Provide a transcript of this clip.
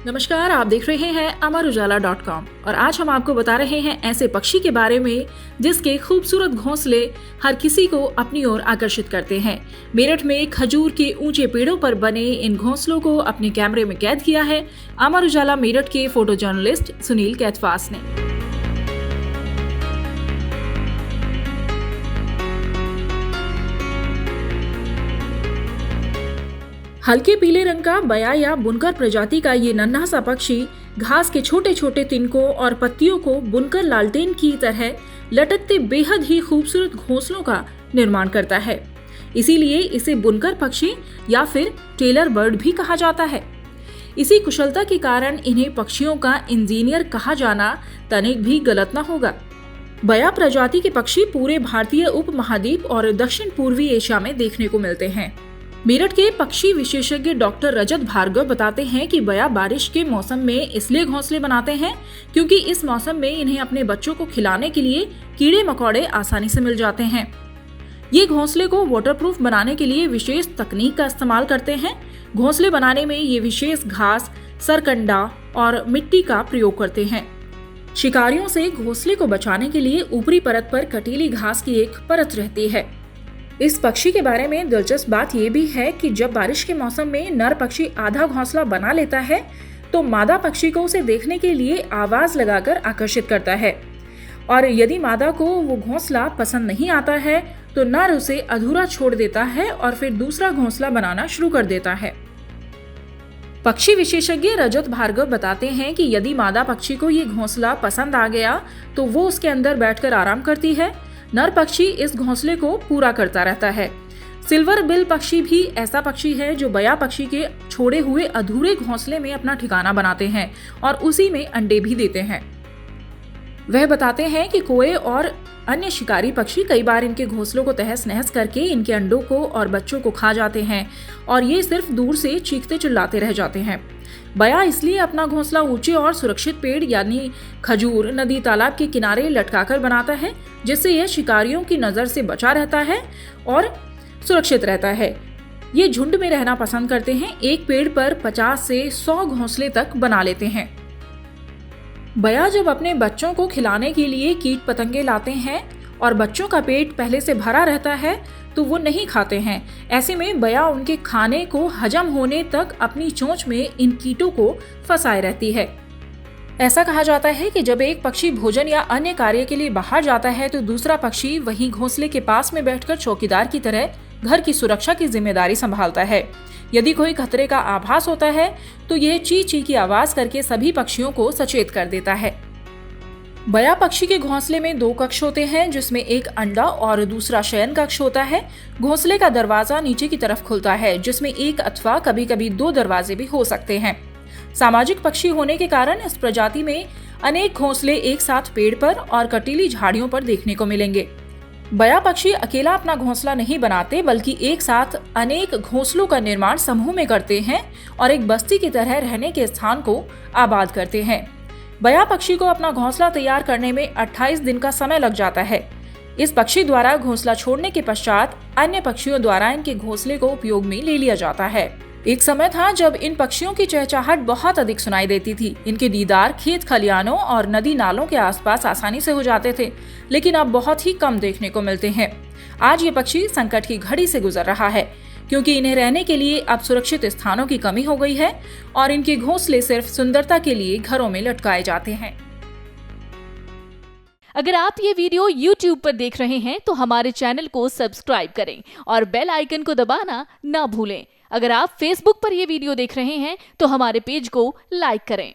नमस्कार, आप देख रहे हैं अमर उजाला.com और आज हम आपको बता रहे हैं ऐसे पक्षी के बारे में जिसके खूबसूरत घोंसले हर किसी को अपनी ओर आकर्षित करते हैं। मेरठ में खजूर के ऊंचे पेड़ों पर बने इन घोंसलों को अपने कैमरे में कैद किया है अमर उजाला मेरठ के फोटो जर्नलिस्ट सुनील कैथवास ने। हल्के पीले रंग का बया या बुनकर प्रजाति का ये नन्हा सा पक्षी घास के छोटे छोटे तिनकों और पत्तियों को बुनकर लालटेन की तरह लटकते बेहद ही खूबसूरत घोंसलों का निर्माण करता है। इसीलिए इसे बुनकर पक्षी या फिर टेलर बर्ड भी कहा जाता है। इसी कुशलता के कारण इन्हें पक्षियों का इंजीनियर कहा जाना तनिक भी गलत न होगा। बया प्रजाति के पक्षी पूरे भारतीय उपमहाद्वीप और दक्षिण पूर्वी एशिया में देखने को मिलते हैं। मेरठ के पक्षी विशेषज्ञ डॉक्टर रजत भार्गव बताते हैं कि बया बारिश के मौसम में इसलिए घोंसले बनाते हैं क्योंकि इस मौसम में इन्हें अपने बच्चों को खिलाने के लिए कीड़े मकोड़े आसानी से मिल जाते हैं। ये घोंसले को वाटरप्रूफ बनाने के लिए विशेष तकनीक का इस्तेमाल करते हैं। घोंसले बनाने में ये विशेष घास, सरकंडा और मिट्टी का प्रयोग करते हैं। शिकारियों से घोंसले को बचाने के लिए ऊपरी परत पर कटीली घास की एक परत रहती है। इस पक्षी के बारे में दिलचस्प बात यह भी है कि जब बारिश के मौसम में नर पक्षी आधा घोंसला बना लेता है तो मादा पक्षी को उसे देखने के लिए आवाज लगाकर आकर्षित करता है, और यदि मादा को वो घोंसला पसंद नहीं आता है तो नर उसे अधूरा छोड़ देता है और फिर दूसरा घोंसला बनाना शुरू कर देता है। पक्षी विशेषज्ञ रजत भार्गव बताते हैं कि यदि मादा पक्षी को ये घोंसला पसंद आ गया तो वो उसके अंदर बैठकर आराम करती है। नर पक्षी इस घोंसले को पूरा करता रहता है। सिल्वर बिल पक्षी भी ऐसा पक्षी है जो बया पक्षी के छोड़े हुए अधूरे घोंसले में अपना ठिकाना बनाते हैं और उसी में अंडे भी देते हैं। वह बताते हैं कि कोए और अन्य शिकारी पक्षी कई बार इनके घोंसलों को तहस नहस करके इनके अंडों को और बच्चों को खा जाते हैं और ये सिर्फ दूर से चीखते चिल्लाते रह जाते हैं। बया इसलिए अपना घोंसला ऊंचे और सुरक्षित पेड़ यानी खजूर, नदी, तालाब के किनारे लटकाकर बनाता है, जिससे यह शिकारियों की नजर से बचा रहता है और सुरक्षित रहता है। ये झुंड में रहना पसंद करते हैं। एक पेड़ पर 50 से 100 घोंसले तक बना लेते हैं। बया जब अपने बच्चों को खिलाने के लिए कीट पतंगे लाते हैं और बच्चों का पेट पहले से भरा रहता है तो वो नहीं खाते हैं। ऐसे में बया उनके खाने को हजम होने तक अपनी चोंच में इन कीटों को फंसाए रहती है। ऐसा कहा जाता है कि जब एक पक्षी भोजन या अन्य कार्य के लिए बाहर जाता है तो दूसरा पक्षी वहीं घोंसले के पास में बैठकर चौकीदार की तरह घर की सुरक्षा की जिम्मेदारी संभालता है। यदि कोई खतरे का आभास होता है तो यह ची ची की आवाज करके सभी पक्षियों को सचेत कर देता है। बया पक्षी के घोंसले में 2 कक्ष होते हैं, जिसमें एक अंडा और दूसरा शयन कक्ष होता है। घोंसले का दरवाजा नीचे की तरफ खुलता है, जिसमें 1 अथवा कभी-कभी 2 दरवाजे भी हो सकते हैं। सामाजिक पक्षी होने के कारण इस प्रजाति में अनेक घोंसले एक साथ पेड़ पर और कटीली झाड़ियों पर देखने को मिलेंगे। बया पक्षी अकेला अपना घोंसला नहीं बनाते, बल्कि एक साथ अनेक घोंसलों का निर्माण समूह में करते हैं और एक बस्ती की तरह रहने के स्थान को आबाद करते हैं। बया पक्षी को अपना घोंसला तैयार करने में 28 दिन का समय लग जाता है। इस पक्षी द्वारा घोंसला छोड़ने के पश्चात अन्य पक्षियों द्वारा इनके घोंसले को उपयोग में ले लिया जाता है। एक समय था जब इन पक्षियों की चहचहाहट बहुत अधिक सुनाई देती थी। इनके दीदार खेत खलियानों और नदी नालों के आसपास आसानी से हो जाते थे, लेकिन अब बहुत ही कम देखने को मिलते हैं। आज ये पक्षी संकट की घड़ी से गुजर रहा है क्योंकि इन्हें रहने के लिए अब सुरक्षित स्थानों की कमी हो गई है और इनके घोंसले सिर्फ सुंदरता के लिए घरों में लटकाए जाते हैं। अगर आप ये वीडियो YouTube पर देख रहे हैं तो हमारे चैनल को सब्सक्राइब करें और बेल आइकन को दबाना ना भूलें। अगर आप Facebook पर ये वीडियो देख रहे हैं तो हमारे पेज को लाइक करें।